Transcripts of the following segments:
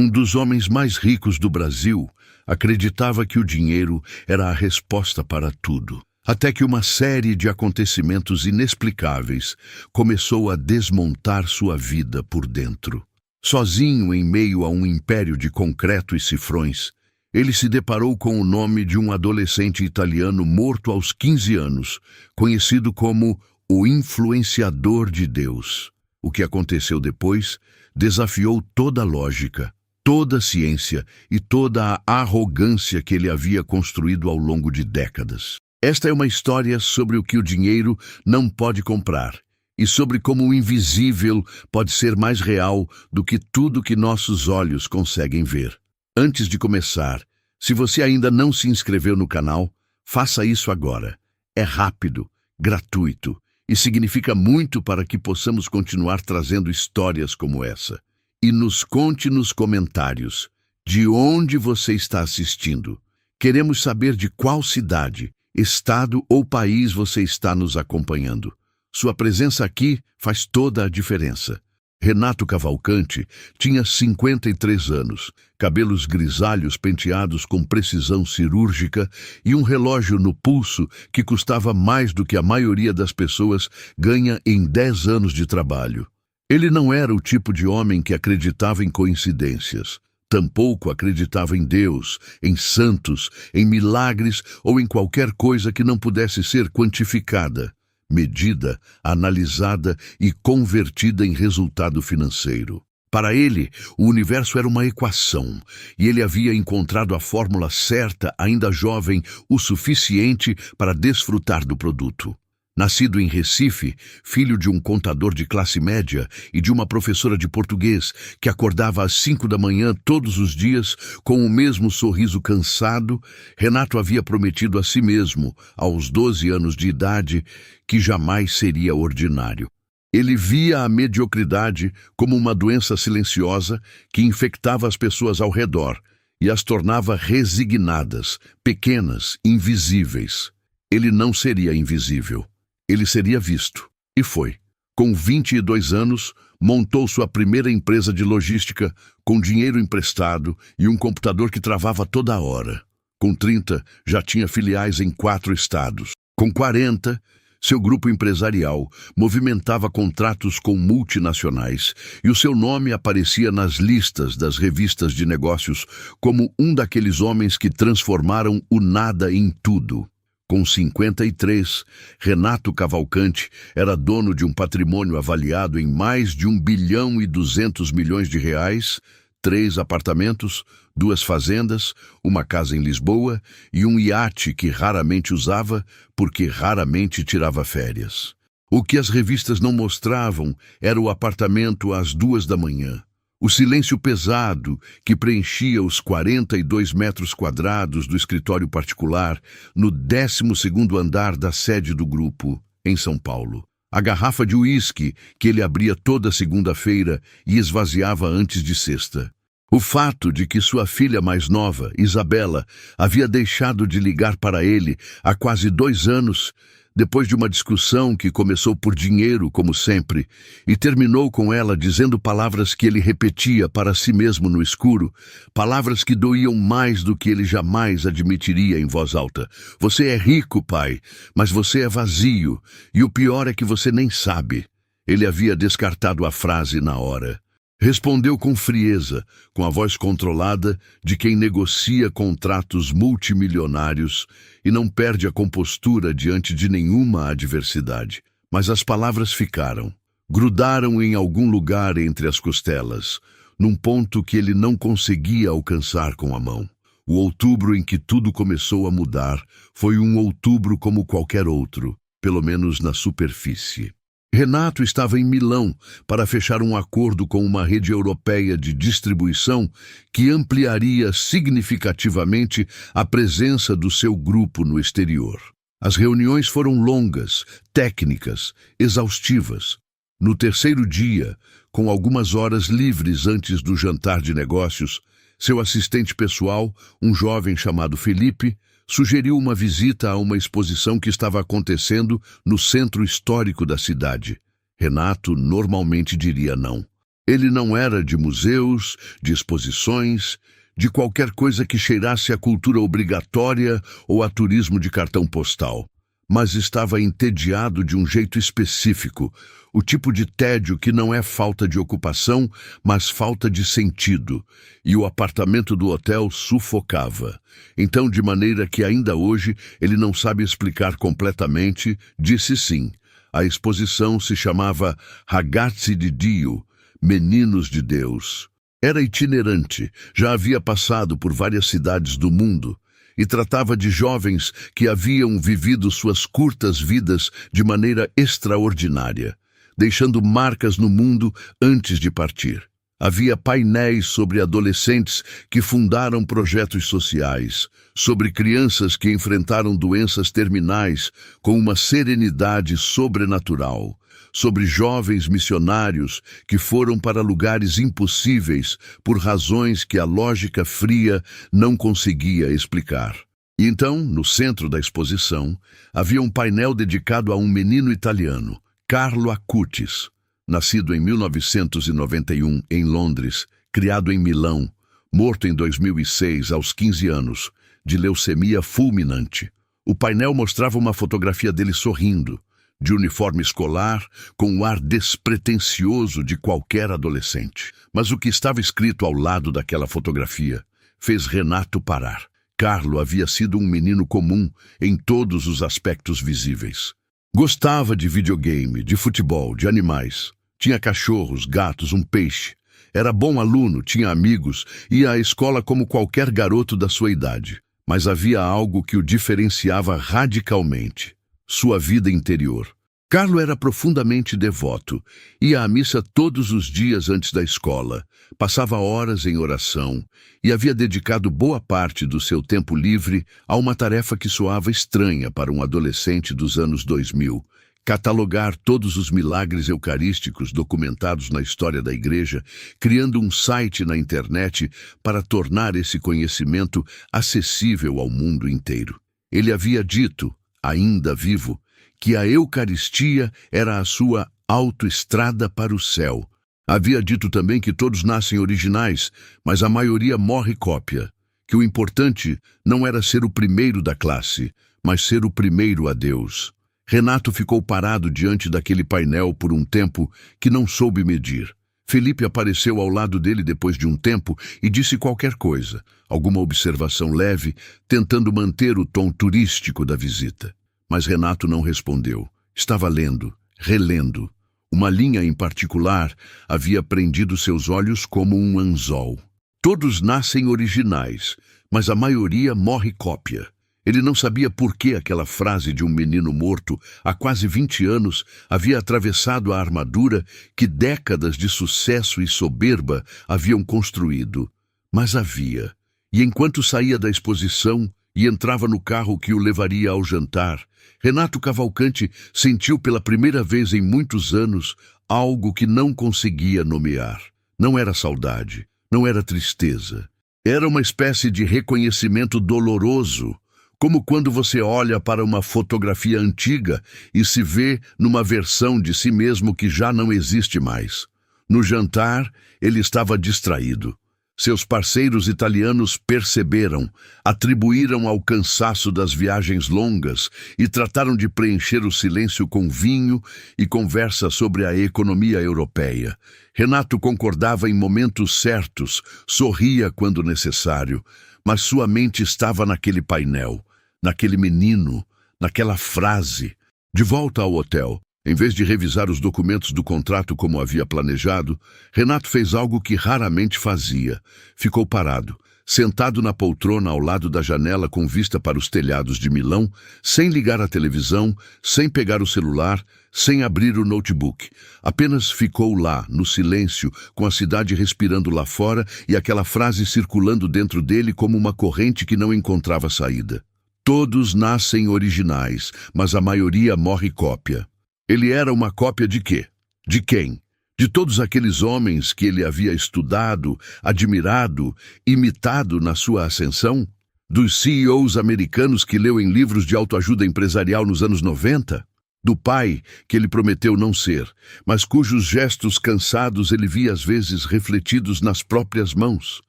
Um dos homens mais ricos do Brasil acreditava que o dinheiro era a resposta para tudo. Até que uma série de acontecimentos inexplicáveis começou a desmontar sua vida por dentro. Sozinho em meio a um império de concreto e cifrões, ele se deparou com o nome de um adolescente italiano morto aos 15 anos, conhecido como o influenciador de Deus. O que aconteceu depois desafiou toda a lógica, toda a ciência e toda a arrogância que ele havia construído ao longo de décadas. Esta é uma história sobre o que o dinheiro não pode comprar e sobre como o invisível pode ser mais real do que tudo que nossos olhos conseguem ver. Antes de começar, se você ainda não se inscreveu no canal, faça isso agora. É rápido, gratuito e significa muito para que possamos continuar trazendo histórias como essa. E nos conte nos comentários de onde você está assistindo. Queremos saber de qual cidade, estado ou país você está nos acompanhando. Sua presença aqui faz toda a diferença. Renato Cavalcante tinha 53 anos, cabelos grisalhos penteados com precisão cirúrgica e um relógio no pulso que custava mais do que a maioria das pessoas ganha em 10 anos de trabalho. Ele não era o tipo de homem que acreditava em coincidências. Tampouco acreditava em Deus, em santos, em milagres ou em qualquer coisa que não pudesse ser quantificada, medida, analisada e convertida em resultado financeiro. Para ele, o universo era uma equação, e ele havia encontrado a fórmula certa, ainda jovem, o suficiente para desfrutar do produto. Nascido em Recife, filho de um contador de classe média e de uma professora de português que acordava às 5 da manhã todos os dias com o mesmo sorriso cansado, Renato havia prometido a si mesmo, aos 12 anos de idade, que jamais seria ordinário. Ele via a mediocridade como uma doença silenciosa que infectava as pessoas ao redor e as tornava resignadas, pequenas, invisíveis. Ele não seria invisível. Ele seria visto. E foi. Com 22 anos, montou sua primeira empresa de logística com dinheiro emprestado e um computador que travava toda hora. Com 30, já tinha filiais em 4 estados. Com 40, seu grupo empresarial movimentava contratos com multinacionais e o seu nome aparecia nas listas das revistas de negócios como um daqueles homens que transformaram o nada em tudo. Com 53, Renato Cavalcante era dono de um patrimônio avaliado em mais de 1,2 bilhão de reais, 3 apartamentos, 2 fazendas, uma casa em Lisboa e um iate que raramente usava porque raramente tirava férias. O que as revistas não mostravam era o apartamento às 2 da manhã. O silêncio pesado que preenchia os 42 metros quadrados do escritório particular no 12º andar da sede do grupo, em São Paulo. A garrafa de uísque que ele abria toda segunda-feira e esvaziava antes de sexta. O fato de que sua filha mais nova, Isabela, havia deixado de ligar para ele há quase 2 anos, depois de uma discussão que começou por dinheiro, como sempre, e terminou com ela dizendo palavras que ele repetia para si mesmo no escuro, palavras que doíam mais do que ele jamais admitiria em voz alta. Você é rico, pai, mas você é vazio, e o pior é que você nem sabe. Ele havia descartado a frase na hora. Respondeu com frieza, com a voz controlada de quem negocia contratos multimilionários e não perde a compostura diante de nenhuma adversidade. Mas as palavras ficaram, grudaram em algum lugar entre as costelas, num ponto que ele não conseguia alcançar com a mão. O outubro em que tudo começou a mudar foi um outubro como qualquer outro, pelo menos na superfície. Renato estava em Milão para fechar um acordo com uma rede europeia de distribuição que ampliaria significativamente a presença do seu grupo no exterior. As reuniões foram longas, técnicas, exaustivas. No terceiro dia, com algumas horas livres antes do jantar de negócios, seu assistente pessoal, um jovem chamado Felipe, sugeriu uma visita a uma exposição que estava acontecendo no centro histórico da cidade. Renato normalmente diria não. Ele não era de museus, de exposições, de qualquer coisa que cheirasse a cultura obrigatória ou a turismo de cartão postal, mas estava entediado de um jeito específico, o tipo de tédio que não é falta de ocupação, mas falta de sentido, e o apartamento do hotel sufocava. Então, de maneira que ainda hoje ele não sabe explicar completamente, disse sim. A exposição se chamava Ragazzi di Dio, Meninos de Deus. Era itinerante, já havia passado por várias cidades do mundo e tratava de jovens que haviam vivido suas curtas vidas de maneira extraordinária, deixando marcas no mundo antes de partir. Havia painéis sobre adolescentes que fundaram projetos sociais, sobre crianças que enfrentaram doenças terminais com uma serenidade sobrenatural, sobre jovens missionários que foram para lugares impossíveis por razões que a lógica fria não conseguia explicar. E então, no centro da exposição, havia um painel dedicado a um menino italiano, Carlo Acutis, nascido em 1991 em Londres, criado em Milão, morto em 2006 aos 15 anos, de leucemia fulminante. O painel mostrava uma fotografia dele sorrindo, de uniforme escolar, com o ar despretensioso de qualquer adolescente. Mas o que estava escrito ao lado daquela fotografia fez Renato parar. Carlo havia sido um menino comum em todos os aspectos visíveis. Gostava de videogame, de futebol, de animais. Tinha cachorros, gatos, um peixe. Era bom aluno, tinha amigos, ia à escola como qualquer garoto da sua idade. Mas havia algo que o diferenciava radicalmente: sua vida interior. Carlo era profundamente devoto, ia à missa todos os dias antes da escola, passava horas em oração e havia dedicado boa parte do seu tempo livre a uma tarefa que soava estranha para um adolescente dos anos 2000, catalogar todos os milagres eucarísticos documentados na história da Igreja, criando um site na internet para tornar esse conhecimento acessível ao mundo inteiro. Ele havia dito, ainda vivo, que a Eucaristia era a sua autoestrada para o céu. Havia dito também que todos nascem originais, mas a maioria morre cópia, que o importante não era ser o primeiro da classe, mas ser o primeiro a Deus. Renato ficou parado diante daquele painel por um tempo que não soube medir. Felipe apareceu ao lado dele depois de um tempo e disse qualquer coisa, alguma observação leve, tentando manter o tom turístico da visita. Mas Renato não respondeu. Estava lendo, relendo. Uma linha em particular havia prendido seus olhos como um anzol. Todos nascem originais, mas a maioria morre cópia. Ele não sabia por que aquela frase de um menino morto há quase 20 anos havia atravessado a armadura que décadas de sucesso e soberba haviam construído. Mas havia. E enquanto saía da exposição e entrava no carro que o levaria ao jantar, Renato Cavalcanti sentiu pela primeira vez em muitos anos algo que não conseguia nomear. Não era saudade, não era tristeza. Era uma espécie de reconhecimento doloroso, como quando você olha para uma fotografia antiga e se vê numa versão de si mesmo que já não existe mais. No jantar, ele estava distraído. Seus parceiros italianos perceberam, atribuíram ao cansaço das viagens longas e trataram de preencher o silêncio com vinho e conversa sobre a economia europeia. Renato concordava em momentos certos, sorria quando necessário, mas sua mente estava naquele painel, naquele menino, naquela frase. De volta ao hotel, em vez de revisar os documentos do contrato como havia planejado, Renato fez algo que raramente fazia. Ficou parado, sentado na poltrona ao lado da janela com vista para os telhados de Milão, sem ligar a televisão, sem pegar o celular, sem abrir o notebook. Apenas ficou lá, no silêncio, com a cidade respirando lá fora e aquela frase circulando dentro dele como uma corrente que não encontrava saída. Todos nascem originais, mas a maioria morre cópia. Ele era uma cópia de quê? De quem? De todos aqueles homens que ele havia estudado, admirado, imitado na sua ascensão? Dos CEOs americanos que leu em livros de autoajuda empresarial nos anos 90? Do pai, que ele prometeu não ser, mas cujos gestos cansados ele via às vezes refletidos nas próprias mãos.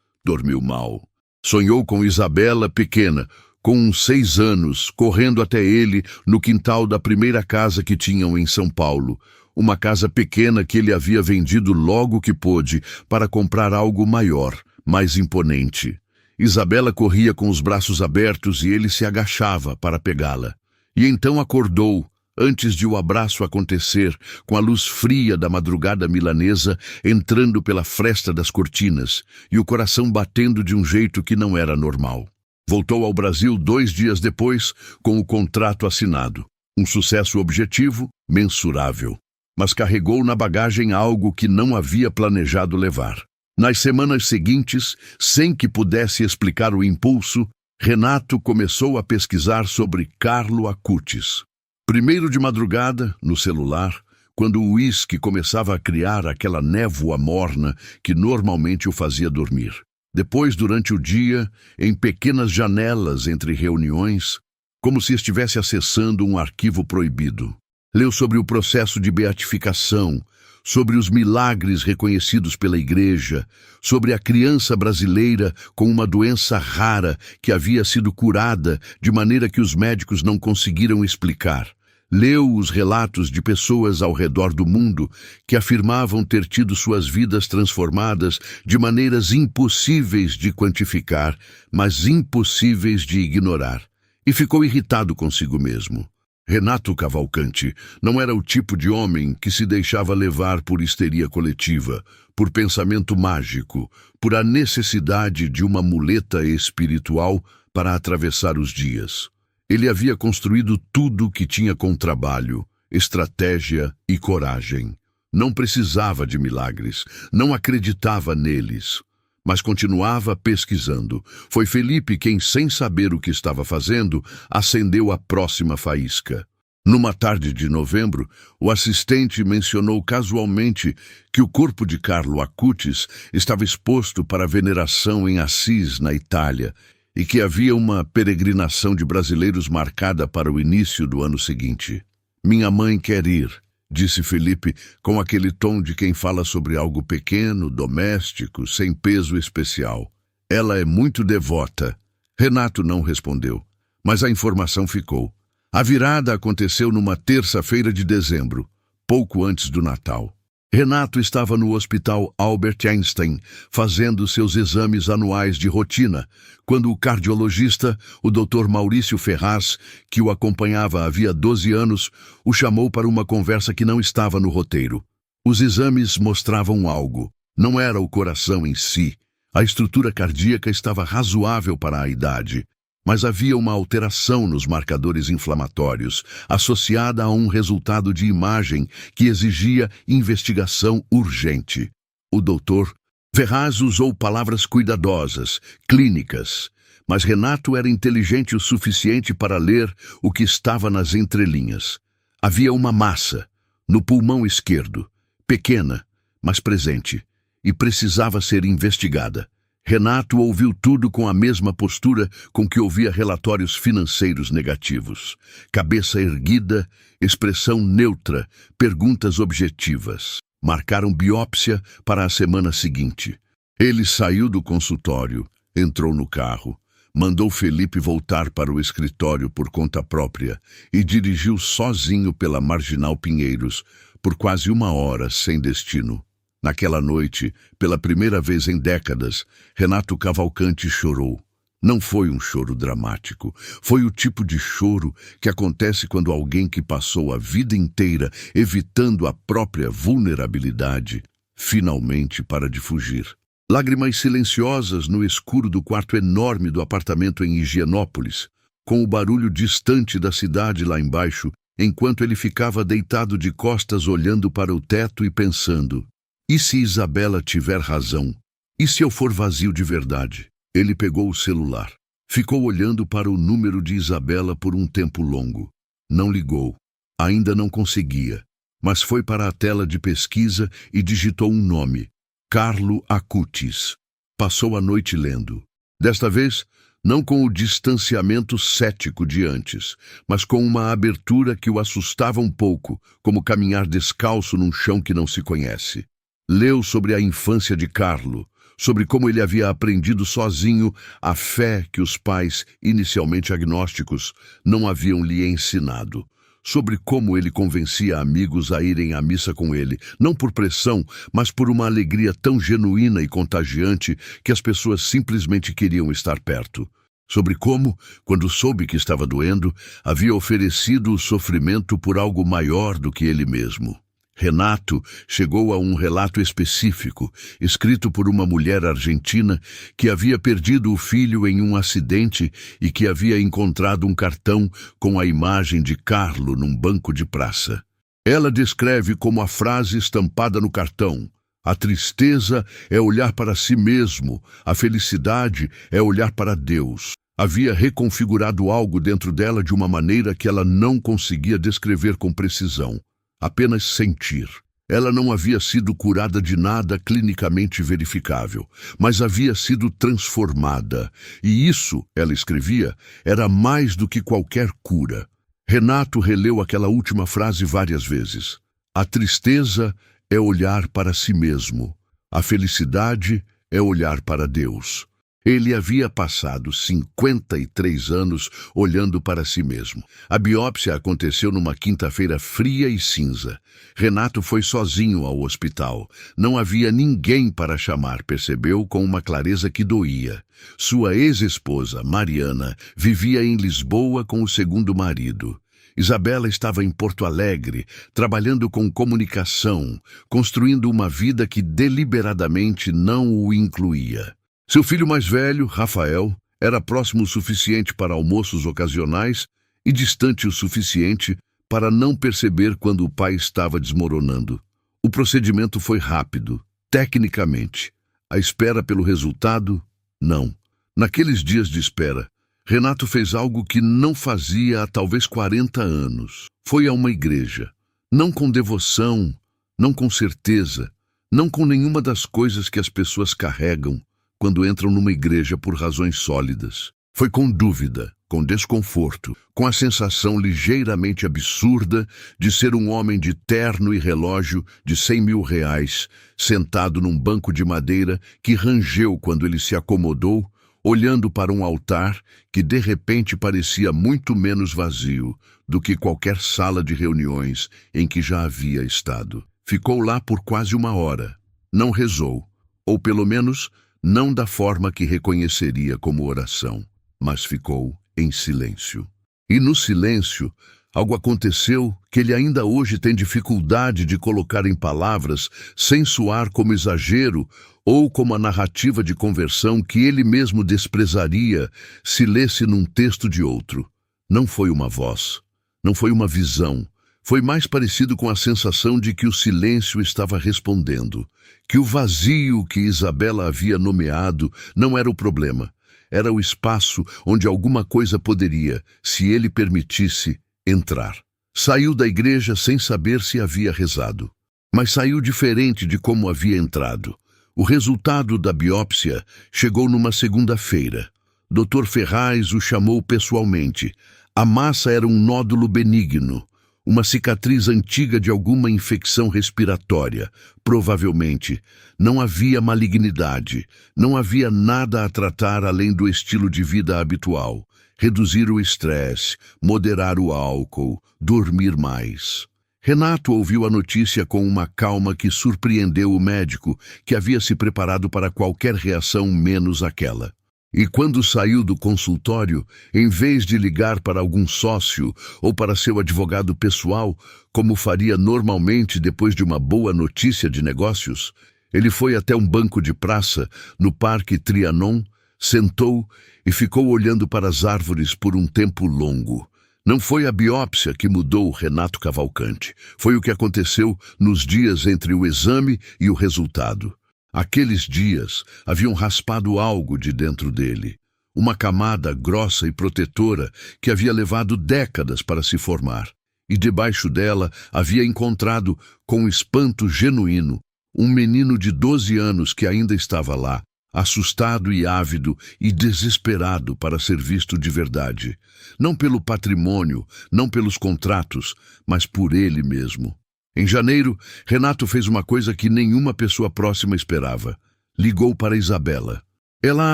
Dormiu mal. Sonhou com Isabela pequena, com uns 6 anos, correndo até ele no quintal da primeira casa que tinham em São Paulo. Uma casa pequena que ele havia vendido logo que pôde para comprar algo maior, mais imponente. Isabela corria com os braços abertos e ele se agachava para pegá-la. E então acordou, antes de o abraço acontecer, com a luz fria da madrugada milanesa entrando pela fresta das cortinas e o coração batendo de um jeito que não era normal. Voltou ao Brasil 2 dias depois, com o contrato assinado. Um sucesso objetivo, mensurável. Mas carregou na bagagem algo que não havia planejado levar. Nas semanas seguintes, sem que pudesse explicar o impulso, Renato começou a pesquisar sobre Carlo Acutis. Primeiro de madrugada, no celular, quando o uísque começava a criar aquela névoa morna que normalmente o fazia dormir. Depois, durante o dia, em pequenas janelas entre reuniões, como se estivesse acessando um arquivo proibido. Leu sobre o processo de beatificação, sobre os milagres reconhecidos pela Igreja, sobre a criança brasileira com uma doença rara que havia sido curada de maneira que os médicos não conseguiram explicar. Leu os relatos de pessoas ao redor do mundo que afirmavam ter tido suas vidas transformadas de maneiras impossíveis de quantificar, mas impossíveis de ignorar. E ficou irritado consigo mesmo. Renato Cavalcanti não era o tipo de homem que se deixava levar por histeria coletiva, por pensamento mágico, por a necessidade de uma muleta espiritual para atravessar os dias. Ele havia construído tudo o que tinha com trabalho, estratégia e coragem. Não precisava de milagres, não acreditava neles, mas continuava pesquisando. Foi Felipe quem, sem saber o que estava fazendo, acendeu a próxima faísca. Numa tarde de novembro, o assistente mencionou casualmente que o corpo de Carlo Acutis estava exposto para veneração em Assis, na Itália, e que havia uma peregrinação de brasileiros marcada para o início do ano seguinte. "Minha mãe quer ir", disse Felipe, com aquele tom de quem fala sobre algo pequeno, doméstico, sem peso especial. "Ela é muito devota." Renato não respondeu, mas a informação ficou. A virada aconteceu numa terça-feira de dezembro, pouco antes do Natal. Renato estava no Hospital Albert Einstein, fazendo seus exames anuais de rotina, quando o cardiologista, o Dr. Maurício Ferraz, que o acompanhava havia 12 anos, o chamou para uma conversa que não estava no roteiro. Os exames mostravam algo. Não era o coração em si. A estrutura cardíaca estava razoável para a idade, mas havia uma alteração nos marcadores inflamatórios, associada a um resultado de imagem que exigia investigação urgente. O doutor Ferraz usou palavras cuidadosas, clínicas, mas Renato era inteligente o suficiente para ler o que estava nas entrelinhas. Havia uma massa, no pulmão esquerdo, pequena, mas presente, e precisava ser investigada. Renato ouviu tudo com a mesma postura com que ouvia relatórios financeiros negativos. Cabeça erguida, expressão neutra, perguntas objetivas. Marcaram biópsia para a semana seguinte. Ele saiu do consultório, entrou no carro, mandou Felipe voltar para o escritório por conta própria e dirigiu sozinho pela Marginal Pinheiros por quase 1 hora sem destino. Naquela noite, pela primeira vez em décadas, Renato Cavalcanti chorou. Não foi um choro dramático. Foi o tipo de choro que acontece quando alguém que passou a vida inteira evitando a própria vulnerabilidade, finalmente para de fugir. Lágrimas silenciosas no escuro do quarto enorme do apartamento em Higienópolis, com o barulho distante da cidade lá embaixo, enquanto ele ficava deitado de costas olhando para o teto e pensando: e se Isabela tiver razão? E se eu for vazio de verdade? Ele pegou o celular. Ficou olhando para o número de Isabela por um tempo longo. Não ligou. Ainda não conseguia. Mas foi para a tela de pesquisa e digitou um nome: Carlo Acutis. Passou a noite lendo. Desta vez, não com o distanciamento cético de antes, mas com uma abertura que o assustava um pouco, como caminhar descalço num chão que não se conhece. Leu sobre a infância de Carlo, sobre como ele havia aprendido sozinho a fé que os pais, inicialmente agnósticos, não haviam lhe ensinado. Sobre como ele convencia amigos a irem à missa com ele, não por pressão, mas por uma alegria tão genuína e contagiante que as pessoas simplesmente queriam estar perto. Sobre como, quando soube que estava doendo, havia oferecido o sofrimento por algo maior do que ele mesmo. Renato chegou a um relato específico, escrito por uma mulher argentina que havia perdido o filho em um acidente e que havia encontrado um cartão com a imagem de Carlo num banco de praça. Ela descreve como a frase estampada no cartão: "A tristeza é olhar para si mesmo, a felicidade é olhar para Deus." Havia reconfigurado algo dentro dela de uma maneira que ela não conseguia descrever com precisão. Apenas sentir. Ela não havia sido curada de nada clinicamente verificável, mas havia sido transformada. E isso, ela escrevia, era mais do que qualquer cura. Renato releu aquela última frase várias vezes. A tristeza é olhar para si mesmo. A felicidade é olhar para Deus. Ele havia passado 53 anos olhando para si mesmo. A biópsia aconteceu numa quinta-feira fria e cinza. Renato foi sozinho ao hospital. Não havia ninguém para chamar, percebeu com uma clareza que doía. Sua ex-esposa, Mariana, vivia em Lisboa com o segundo marido. Isabela estava em Porto Alegre, trabalhando com comunicação, construindo uma vida que deliberadamente não o incluía. Seu filho mais velho, Rafael, era próximo o suficiente para almoços ocasionais e distante o suficiente para não perceber quando o pai estava desmoronando. O procedimento foi rápido, tecnicamente. A espera pelo resultado, não. Naqueles dias de espera, Renato fez algo que não fazia há talvez 40 anos. Foi a uma igreja. Não com devoção, não com certeza, não com nenhuma das coisas que as pessoas carregam quando entram numa igreja por razões sólidas. Foi com dúvida, com desconforto, com a sensação ligeiramente absurda de ser um homem de terno e relógio de R$100.000, sentado num banco de madeira que rangeu quando ele se acomodou, olhando para um altar que de repente parecia muito menos vazio do que qualquer sala de reuniões em que já havia estado. Ficou lá por quase 1 hora. Não rezou, ou pelo menos não da forma que reconheceria como oração, mas ficou em silêncio. E no silêncio, algo aconteceu que ele ainda hoje tem dificuldade de colocar em palavras sem soar como exagero ou como a narrativa de conversão que ele mesmo desprezaria se lesse num texto de outro. Não foi uma voz, não foi uma visão. Foi mais parecido com a sensação de que o silêncio estava respondendo, que o vazio que Isabela havia nomeado não era o problema, era o espaço onde alguma coisa poderia, se ele permitisse, entrar. Saiu da igreja sem saber se havia rezado, mas saiu diferente de como havia entrado. O resultado da biópsia chegou numa segunda-feira. Dr. Ferraz o chamou pessoalmente. A massa era um nódulo benigno, uma cicatriz antiga de alguma infecção respiratória, provavelmente. Não havia malignidade, não havia nada a tratar além do estilo de vida habitual. Reduzir o estresse, moderar o álcool, dormir mais. Renato ouviu a notícia com uma calma que surpreendeu o médico, que havia se preparado para qualquer reação menos aquela. E quando saiu do consultório, em vez de ligar para algum sócio ou para seu advogado pessoal, como faria normalmente depois de uma boa notícia de negócios, ele foi até um banco de praça, no Parque Trianon, sentou e ficou olhando para as árvores por um tempo longo. Não foi a biópsia que mudou Renato Cavalcante. Foi o que aconteceu nos dias entre o exame e o resultado. Aqueles dias haviam raspado algo de dentro dele, uma camada grossa e protetora que havia levado décadas para se formar, e debaixo dela havia encontrado, com espanto genuíno, um menino de 12 anos que ainda estava lá, assustado e ávido e desesperado para ser visto de verdade. Não pelo patrimônio, não pelos contratos, mas por ele mesmo. Em janeiro, Renato fez uma coisa que nenhuma pessoa próxima esperava. Ligou para Isabela. Ela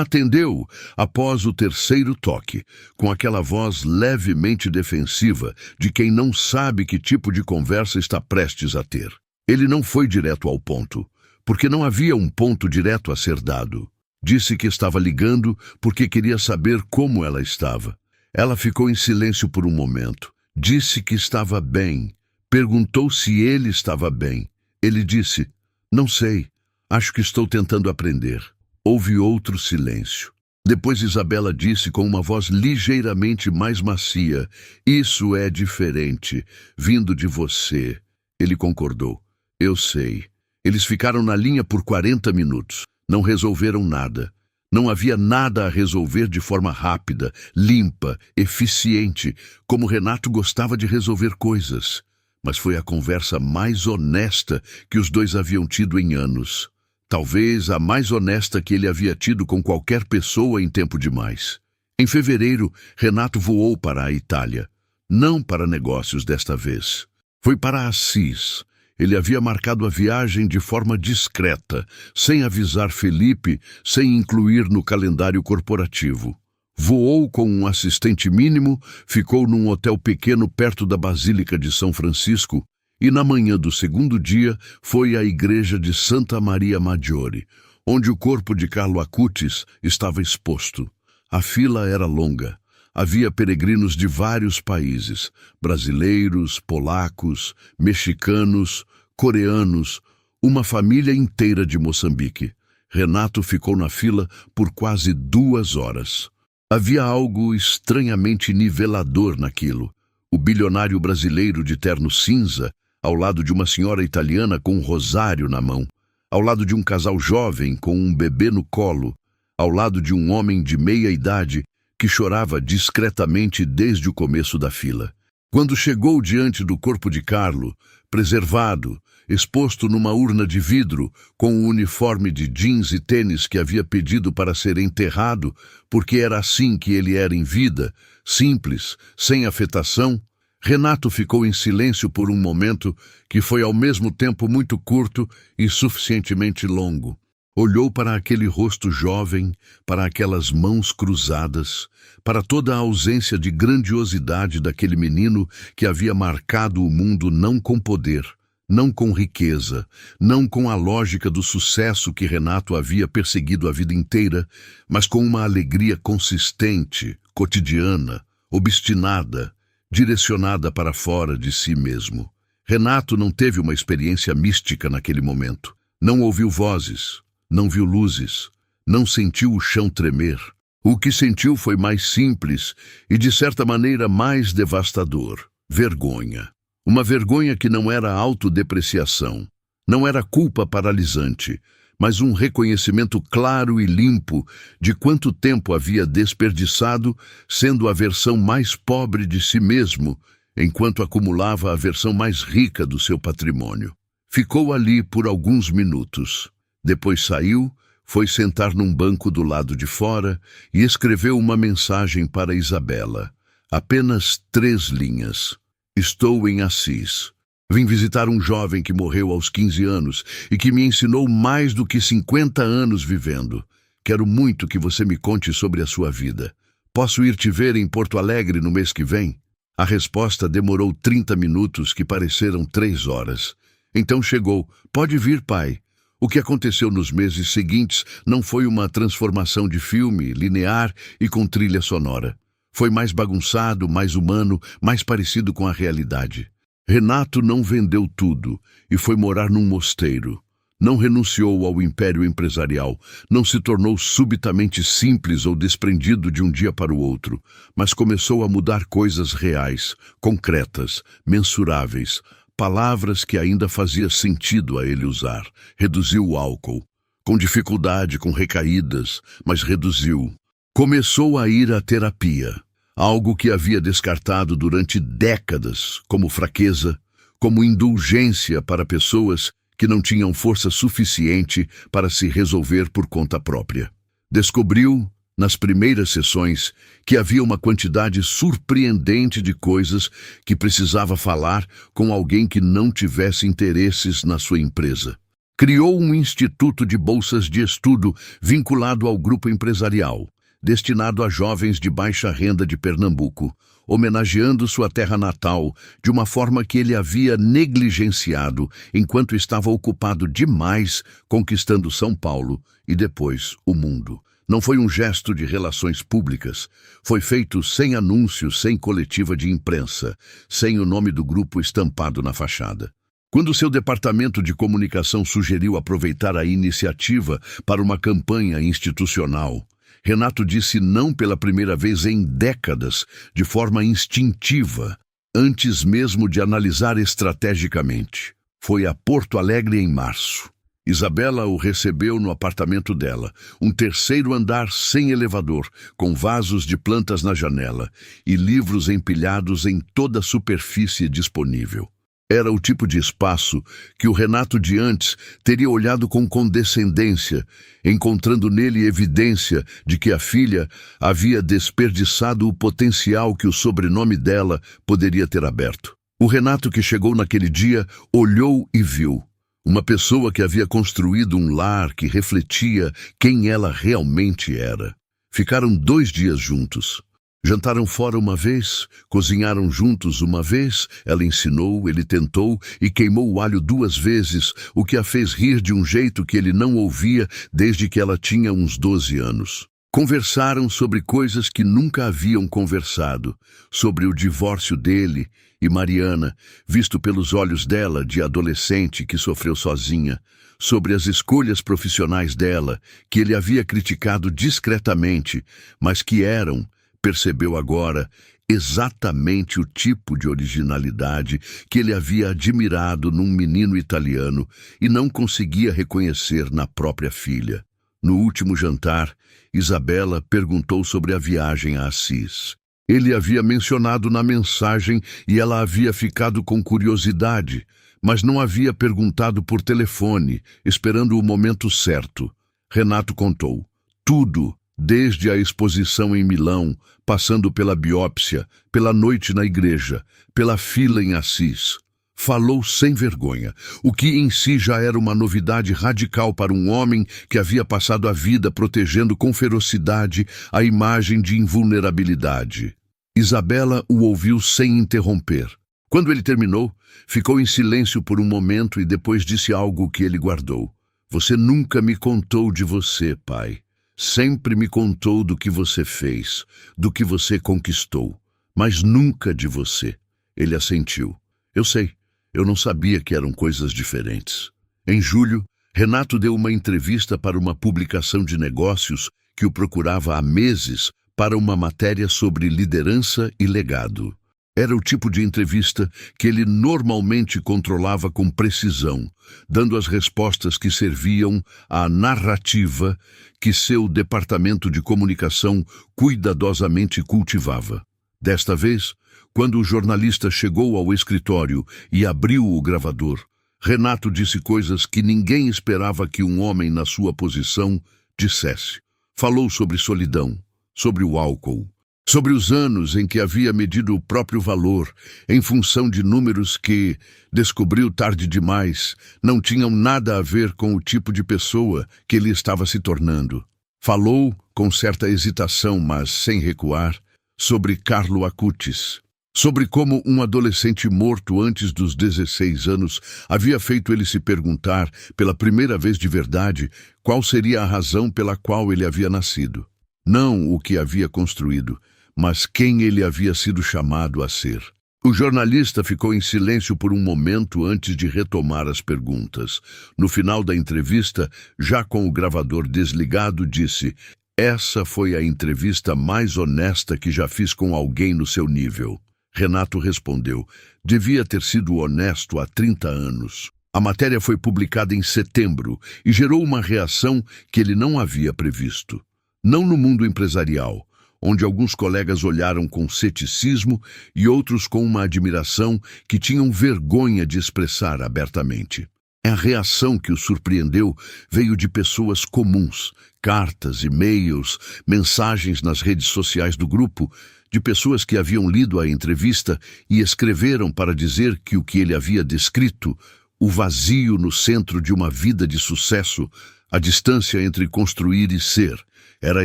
atendeu após o terceiro toque, com aquela voz levemente defensiva de quem não sabe que tipo de conversa está prestes a ter. Ele não foi direto ao ponto, porque não havia um ponto direto a ser dado. Disse que estava ligando porque queria saber como ela estava. Ela ficou em silêncio por um momento. Disse que estava bem. Perguntou se ele estava bem. Ele disse, não sei, acho que estou tentando aprender. Houve outro silêncio. Depois Isabela disse com uma voz ligeiramente mais macia, isso é diferente, vindo de você. Ele concordou. Eu sei. Eles ficaram na linha por 40 minutos. Não resolveram nada. Não havia nada a resolver de forma rápida, limpa, eficiente, como Renato gostava de resolver coisas. Mas foi a conversa mais honesta que os dois haviam tido em anos. Talvez a mais honesta que ele havia tido com qualquer pessoa em tempo demais. Em fevereiro, Renato voou para a Itália. Não para negócios desta vez. Foi para Assis. Ele havia marcado a viagem de forma discreta, sem avisar Felipe, sem incluir no calendário corporativo. Voou com um assistente mínimo, ficou num hotel pequeno perto da Basílica de São Francisco e na manhã do segundo dia foi à igreja de Santa Maria Maggiore, onde o corpo de Carlo Acutis estava exposto. A fila era longa. Havia peregrinos de vários países, brasileiros, polacos, mexicanos, coreanos, uma família inteira de Moçambique. Renato ficou na fila por quase 2 horas. Havia algo estranhamente nivelador naquilo. O bilionário brasileiro de terno cinza, ao lado de uma senhora italiana com um rosário na mão, ao lado de um casal jovem com um bebê no colo, ao lado de um homem de meia idade que chorava discretamente desde o começo da fila. Quando chegou diante do corpo de Carlo, preservado, exposto numa urna de vidro, com o uniforme de jeans e tênis que havia pedido para ser enterrado, porque era assim que ele era em vida, simples, sem afetação, Renato ficou em silêncio por um momento que foi ao mesmo tempo muito curto e suficientemente longo. Olhou para aquele rosto jovem, para aquelas mãos cruzadas, para toda a ausência de grandiosidade daquele menino que havia marcado o mundo não com poder, não com riqueza, não com a lógica do sucesso que Renato havia perseguido a vida inteira, mas com uma alegria consistente, cotidiana, obstinada, direcionada para fora de si mesmo. Renato não teve uma experiência mística naquele momento. Não ouviu vozes. Não viu luzes, não sentiu o chão tremer. O que sentiu foi mais simples e, de certa maneira, mais devastador. Vergonha. Uma vergonha que não era autodepreciação, não era culpa paralisante, mas um reconhecimento claro e limpo de quanto tempo havia desperdiçado sendo a versão mais pobre de si mesmo, enquanto acumulava a versão mais rica do seu patrimônio. Ficou ali por alguns minutos. Depois saiu, foi sentar num banco do lado de fora e escreveu uma mensagem para Isabela. Apenas 3 linhas. Estou em Assis. Vim visitar um jovem que morreu aos 15 anos e que me ensinou mais do que 50 anos vivendo. Quero muito que você me conte sobre a sua vida. Posso ir te ver em Porto Alegre no mês que vem? A resposta demorou 30 minutos que pareceram 3 horas. Então chegou. Pode vir, pai. O que aconteceu nos meses seguintes não foi uma transformação de filme, linear e com trilha sonora. Foi mais bagunçado, mais humano, mais parecido com a realidade. Renato não vendeu tudo e foi morar num mosteiro. Não renunciou ao império empresarial, não se tornou subitamente simples ou desprendido de um dia para o outro, mas começou a mudar coisas reais, concretas, mensuráveis, palavras que ainda fazia sentido a ele usar. Reduziu o álcool. Com dificuldade, com recaídas, mas reduziu. Começou a ir à terapia. Algo que havia descartado durante décadas como fraqueza, como indulgência para pessoas que não tinham força suficiente para se resolver por conta própria. Descobriu, nas primeiras sessões, que havia uma quantidade surpreendente de coisas que precisava falar com alguém que não tivesse interesses na sua empresa. Criou um instituto de bolsas de estudo vinculado ao grupo empresarial, destinado a jovens de baixa renda de Pernambuco, homenageando sua terra natal de uma forma que ele havia negligenciado enquanto estava ocupado demais conquistando São Paulo e depois o mundo. Não foi um gesto de relações públicas, foi feito sem anúncio, sem coletiva de imprensa, sem o nome do grupo estampado na fachada. Quando seu departamento de comunicação sugeriu aproveitar a iniciativa para uma campanha institucional, Renato disse não pela primeira vez em décadas, de forma instintiva, antes mesmo de analisar estrategicamente. Foi a Porto Alegre em março. Isabela o recebeu no apartamento dela, um terceiro andar sem elevador, com vasos de plantas na janela e livros empilhados em toda a superfície disponível. Era o tipo de espaço que o Renato de antes teria olhado com condescendência, encontrando nele evidência de que a filha havia desperdiçado o potencial que o sobrenome dela poderia ter aberto. O Renato que chegou naquele dia olhou e viu uma pessoa que havia construído um lar que refletia quem ela realmente era. Ficaram 2 dias juntos. Jantaram fora uma vez, cozinharam juntos uma vez, ela ensinou, ele tentou e queimou o alho 2 vezes, o que a fez rir de um jeito que ele não ouvia desde que ela tinha uns 12 anos. Conversaram sobre coisas que nunca haviam conversado, sobre o divórcio dele e Mariana, visto pelos olhos dela de adolescente que sofreu sozinha, sobre as escolhas profissionais dela, que ele havia criticado discretamente, mas que eram, percebeu agora, exatamente o tipo de originalidade que ele havia admirado num menino italiano e não conseguia reconhecer na própria filha. No último jantar, Isabela perguntou sobre a viagem a Assis. Ele havia mencionado na mensagem e ela havia ficado com curiosidade, mas não havia perguntado por telefone, esperando o momento certo. Renato contou tudo, desde a exposição em Milão, passando pela biópsia, pela noite na igreja, pela fila em Assis. Falou sem vergonha, o que em si já era uma novidade radical para um homem que havia passado a vida protegendo com ferocidade a imagem de invulnerabilidade. Isabela o ouviu sem interromper. Quando ele terminou, ficou em silêncio por um momento e depois disse algo que ele guardou. Você nunca me contou de você, pai. Sempre me contou do que você fez, do que você conquistou, mas nunca de você. Ele assentiu. Eu sei. Eu não sabia que eram coisas diferentes. Em julho, Renato deu uma entrevista para uma publicação de negócios que o procurava há meses para uma matéria sobre liderança e legado. Era o tipo de entrevista que ele normalmente controlava com precisão, dando as respostas que serviam à narrativa que seu departamento de comunicação cuidadosamente cultivava. Desta vez, quando o jornalista chegou ao escritório e abriu o gravador, Renato disse coisas que ninguém esperava que um homem na sua posição dissesse. Falou sobre solidão, sobre o álcool, sobre os anos em que havia medido o próprio valor em função de números que, descobriu tarde demais, não tinham nada a ver com o tipo de pessoa que ele estava se tornando. Falou, com certa hesitação, mas sem recuar, sobre Carlo Acutis, sobre como um adolescente morto antes dos 16 anos havia feito ele se perguntar, pela primeira vez de verdade, qual seria a razão pela qual ele havia nascido. Não o que havia construído, mas quem ele havia sido chamado a ser. O jornalista ficou em silêncio por um momento antes de retomar as perguntas. No final da entrevista, já com o gravador desligado, disse: essa foi a entrevista mais honesta que já fiz com alguém no seu nível. Renato respondeu: devia ter sido honesto há 30 anos. A matéria foi publicada em setembro e gerou uma reação que ele não havia previsto. Não no mundo empresarial, onde alguns colegas olharam com ceticismo e outros com uma admiração que tinham vergonha de expressar abertamente. A reação que o surpreendeu veio de pessoas comuns, cartas, e-mails, mensagens nas redes sociais do grupo, de pessoas que haviam lido a entrevista e escreveram para dizer que o que ele havia descrito, o vazio no centro de uma vida de sucesso, a distância entre construir e ser, era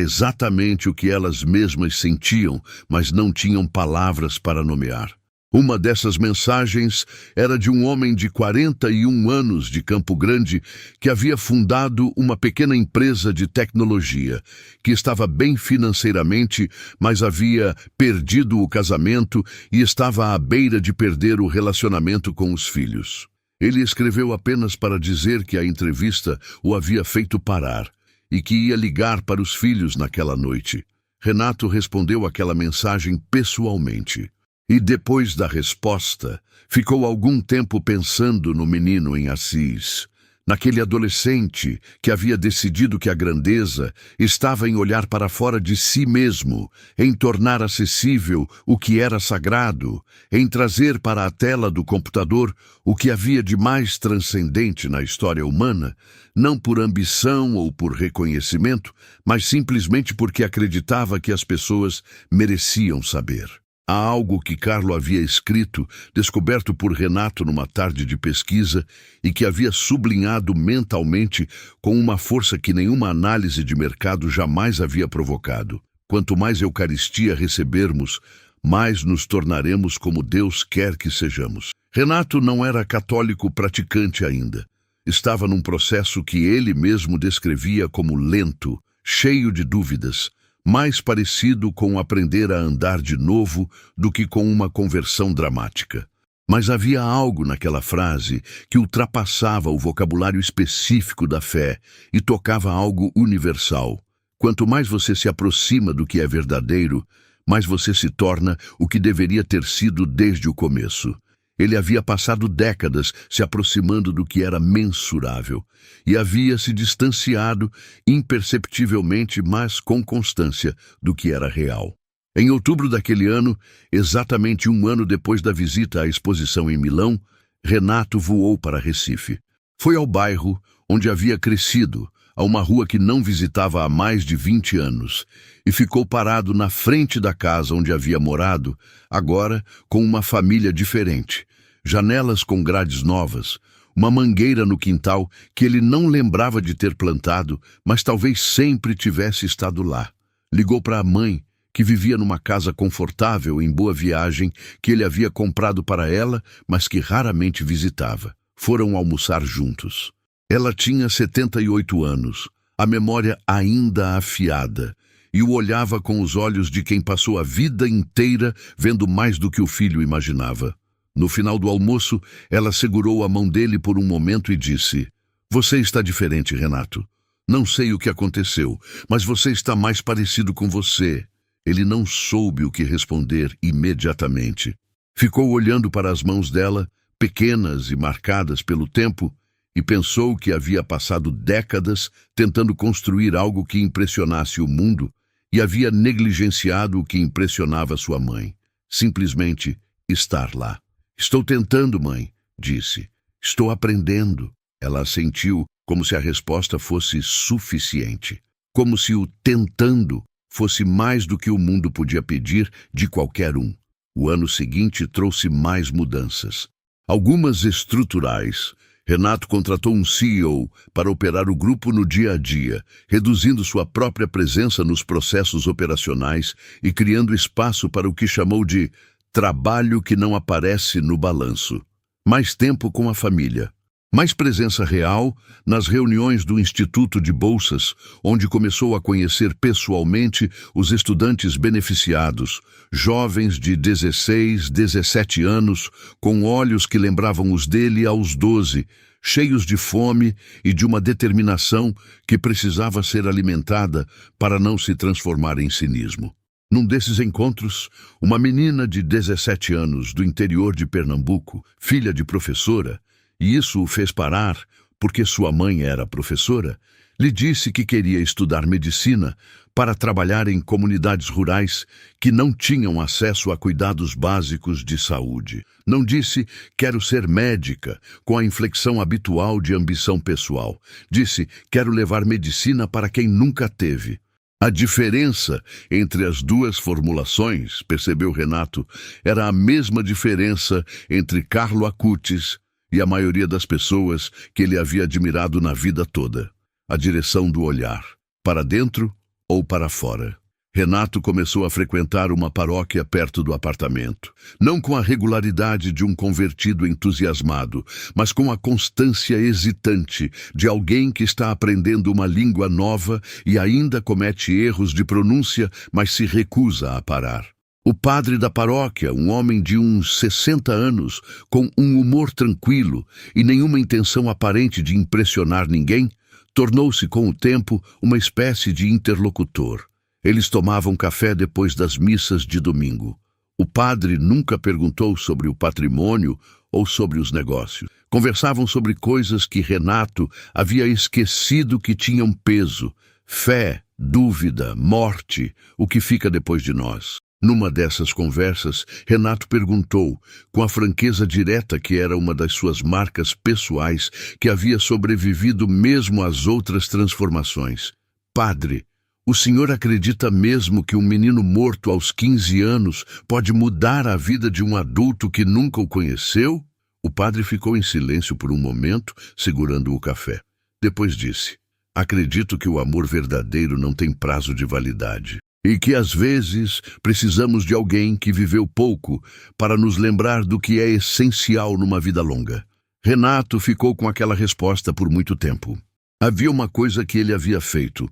exatamente o que elas mesmas sentiam, mas não tinham palavras para nomear. Uma dessas mensagens era de um homem de 41 anos de Campo Grande que havia fundado uma pequena empresa de tecnologia, que estava bem financeiramente, mas havia perdido o casamento e estava à beira de perder o relacionamento com os filhos. Ele escreveu apenas para dizer que a entrevista o havia feito parar e que ia ligar para os filhos naquela noite. Renato respondeu aquela mensagem pessoalmente. E depois da resposta, ficou algum tempo pensando no menino em Assis, naquele adolescente que havia decidido que a grandeza estava em olhar para fora de si mesmo, em tornar acessível o que era sagrado, em trazer para a tela do computador o que havia de mais transcendente na história humana, não por ambição ou por reconhecimento, mas simplesmente porque acreditava que as pessoas mereciam saber. Há algo que Carlo havia escrito, descoberto por Renato numa tarde de pesquisa e que havia sublinhado mentalmente com uma força que nenhuma análise de mercado jamais havia provocado. Quanto mais Eucaristia recebermos, mais nos tornaremos como Deus quer que sejamos. Renato não era católico praticante ainda. Estava num processo que ele mesmo descrevia como lento, cheio de dúvidas, mais parecido com aprender a andar de novo do que com uma conversão dramática. Mas havia algo naquela frase que ultrapassava o vocabulário específico da fé e tocava algo universal. Quanto mais você se aproxima do que é verdadeiro, mais você se torna o que deveria ter sido desde o começo. Ele havia passado décadas se aproximando do que era mensurável e havia se distanciado imperceptivelmente, mas com constância, do que era real. Em outubro daquele ano, exatamente um ano depois da visita à exposição em Milão, Renato voou para Recife. Foi ao bairro onde havia crescido, a uma rua que não visitava há mais de 20 anos, e ficou parado na frente da casa onde havia morado, agora com uma família diferente, janelas com grades novas, uma mangueira no quintal que ele não lembrava de ter plantado, mas talvez sempre tivesse estado lá. Ligou para a mãe, que vivia numa casa confortável em Boa Viagem, que ele havia comprado para ela, mas que raramente visitava. Foram almoçar juntos. Ela tinha 78 anos, a memória ainda afiada, e o olhava com os olhos de quem passou a vida inteira vendo mais do que o filho imaginava. No final do almoço, ela segurou a mão dele por um momento e disse: "Você está diferente, Renato. Não sei o que aconteceu, mas você está mais parecido com você." Ele não soube o que responder imediatamente. Ficou olhando para as mãos dela, pequenas e marcadas pelo tempo, e pensou que havia passado décadas tentando construir algo que impressionasse o mundo e havia negligenciado o que impressionava sua mãe. Simplesmente estar lá. "Estou tentando, mãe", disse. "Estou aprendendo." Ela assentiu, como se a resposta fosse suficiente. Como se o tentando fosse mais do que o mundo podia pedir de qualquer um. O ano seguinte trouxe mais mudanças. Algumas estruturais. Renato contratou um CEO para operar o grupo no dia a dia, reduzindo sua própria presença nos processos operacionais e criando espaço para o que chamou de trabalho que não aparece no balanço. Mais tempo com a família. Mais presença real nas reuniões do Instituto de Bolsas, onde começou a conhecer pessoalmente os estudantes beneficiados, jovens de 16, 17 anos, com olhos que lembravam os dele aos 12, cheios de fome e de uma determinação que precisava ser alimentada para não se transformar em cinismo. Num desses encontros, uma menina de 17 anos do interior de Pernambuco, filha de professora, e isso o fez parar, porque sua mãe era professora, Lhe disse que queria estudar medicina para trabalhar em comunidades rurais que não tinham acesso a cuidados básicos de saúde. Não disse quero ser médica, com a inflexão habitual de ambição pessoal. Disse quero levar medicina para quem nunca teve. A diferença entre as duas formulações, percebeu Renato, era a mesma diferença entre Carlo Acutis e a maioria das pessoas que ele havia admirado na vida toda. A direção do olhar, para dentro ou para fora. Renato começou a frequentar uma paróquia perto do apartamento, não com a regularidade de um convertido entusiasmado, mas com a constância hesitante de alguém que está aprendendo uma língua nova e ainda comete erros de pronúncia, mas se recusa a parar. O padre da paróquia, um homem de uns 60 anos, com um humor tranquilo e nenhuma intenção aparente de impressionar ninguém, tornou-se com o tempo uma espécie de interlocutor. Eles tomavam café depois das missas de domingo. O padre nunca perguntou sobre o patrimônio ou sobre os negócios. Conversavam sobre coisas que Renato havia esquecido que tinham peso: fé, dúvida, morte, o que fica depois de nós. Numa dessas conversas, Renato perguntou, com a franqueza direta que era uma das suas marcas pessoais, que havia sobrevivido mesmo às outras transformações: Padre, o senhor acredita mesmo que um menino morto aos 15 anos pode mudar a vida de um adulto que nunca o conheceu? O padre ficou em silêncio por um momento, segurando o café. Depois disse: acredito que o amor verdadeiro não tem prazo de validade. E que às vezes precisamos de alguém que viveu pouco para nos lembrar do que é essencial numa vida longa. Renato ficou com aquela resposta por muito tempo. Havia uma coisa que ele havia feito,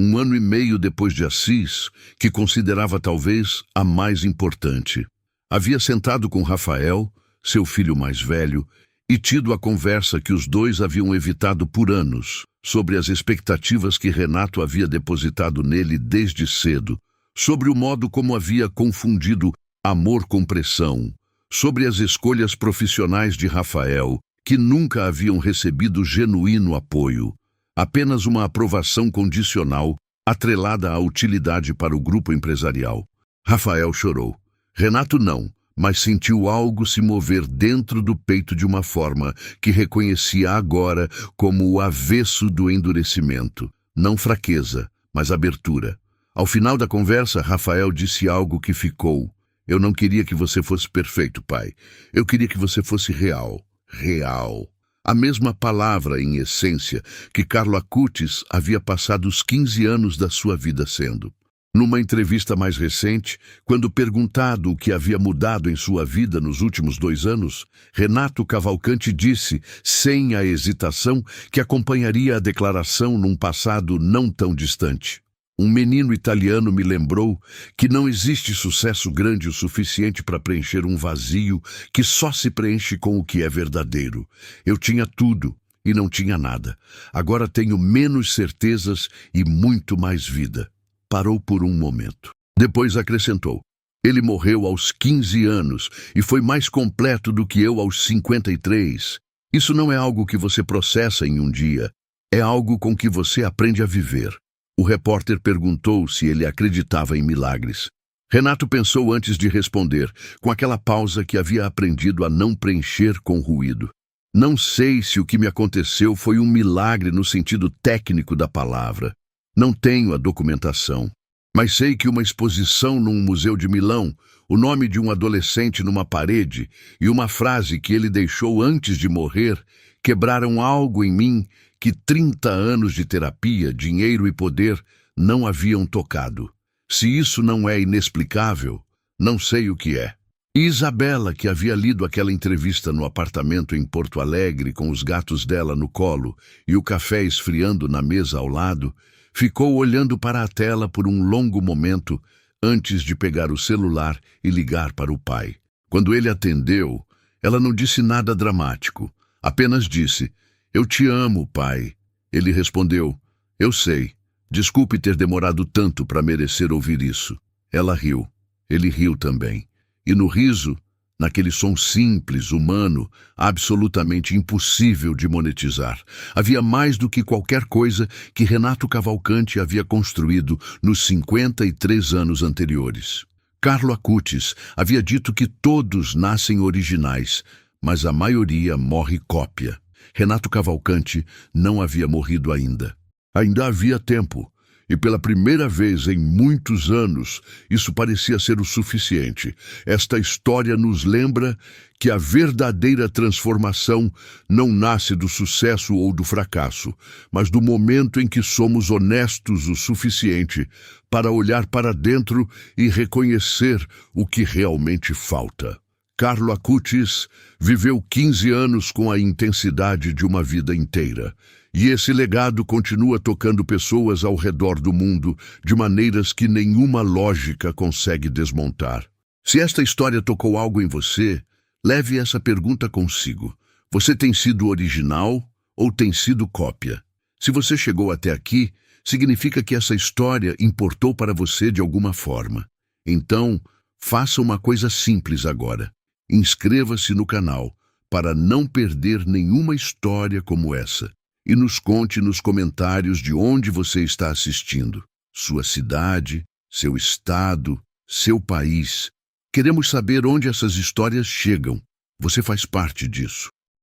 1 ano e meio depois de Assis, que considerava talvez a mais importante. Havia sentado com Rafael, seu filho mais velho, e tido a conversa que os dois haviam evitado por anos, sobre as expectativas que Renato havia depositado nele desde cedo, sobre o modo como havia confundido amor com pressão, sobre as escolhas profissionais de Rafael, que nunca haviam recebido genuíno apoio, apenas uma aprovação condicional, atrelada à utilidade para o grupo empresarial. Rafael chorou. Renato não, mas sentiu algo se mover dentro do peito de uma forma que reconhecia agora como o avesso do endurecimento. Não fraqueza, mas abertura. Ao final da conversa, Rafael disse algo que ficou. Eu não queria que você fosse perfeito, pai. Eu queria que você fosse real. Real. A mesma palavra, em essência, que Carlo Acutis havia passado os 15 anos da sua vida sendo. Numa entrevista mais recente, quando perguntado o que havia mudado em sua vida nos últimos 2 anos, Renato Cavalcanti disse, sem a hesitação, que acompanharia a declaração num passado não tão distante. Um menino italiano me lembrou que não existe sucesso grande o suficiente para preencher um vazio que só se preenche com o que é verdadeiro. Eu tinha tudo e não tinha nada. Agora tenho menos certezas e muito mais vida. Parou por um momento. Depois acrescentou: ele morreu aos 15 anos e foi mais completo do que eu aos 53. Isso não é algo que você processa em um dia. É algo com que você aprende a viver. O repórter perguntou se ele acreditava em milagres. Renato pensou antes de responder, com aquela pausa que havia aprendido a não preencher com ruído. Não sei se o que me aconteceu foi um milagre no sentido técnico da palavra. Não tenho a documentação. Mas sei que uma exposição num museu de Milão, o nome de um adolescente numa parede e uma frase que ele deixou antes de morrer quebraram algo em mim que 30 anos de terapia, dinheiro e poder não haviam tocado. Se isso não é inexplicável, não sei o que é. E Isabela, que havia lido aquela entrevista no apartamento em Porto Alegre com os gatos dela no colo e o café esfriando na mesa ao lado, ficou olhando para a tela por um longo momento antes de pegar o celular e ligar para o pai. Quando ele atendeu, ela não disse nada dramático, apenas disse: eu te amo, pai. Ele respondeu: eu sei. Desculpe ter demorado tanto para merecer ouvir isso. Ela riu. Ele riu também. E no riso, naquele som simples, humano, absolutamente impossível de monetizar. Havia mais do que qualquer coisa que Renato Cavalcanti havia construído nos 53 anos anteriores. Carlo Acutis havia dito que todos nascem originais, mas a maioria morre cópia. Renato Cavalcanti não havia morrido ainda. Ainda havia tempo. E pela primeira vez em muitos anos, isso parecia ser o suficiente. Esta história nos lembra que a verdadeira transformação não nasce do sucesso ou do fracasso, mas do momento em que somos honestos o suficiente para olhar para dentro e reconhecer o que realmente falta. Carlo Acutis viveu 15 anos com a intensidade de uma vida inteira. E esse legado continua tocando pessoas ao redor do mundo de maneiras que nenhuma lógica consegue desmontar. Se esta história tocou algo em você, leve essa pergunta consigo. Você tem sido original ou tem sido cópia? Se você chegou até aqui, significa que essa história importou para você de alguma forma. Então, faça uma coisa simples agora. Inscreva-se no canal para não perder nenhuma história como essa. E nos conte nos comentários de onde você está assistindo. Sua cidade, seu estado, seu país. Queremos saber onde essas histórias chegam. Você faz parte disso.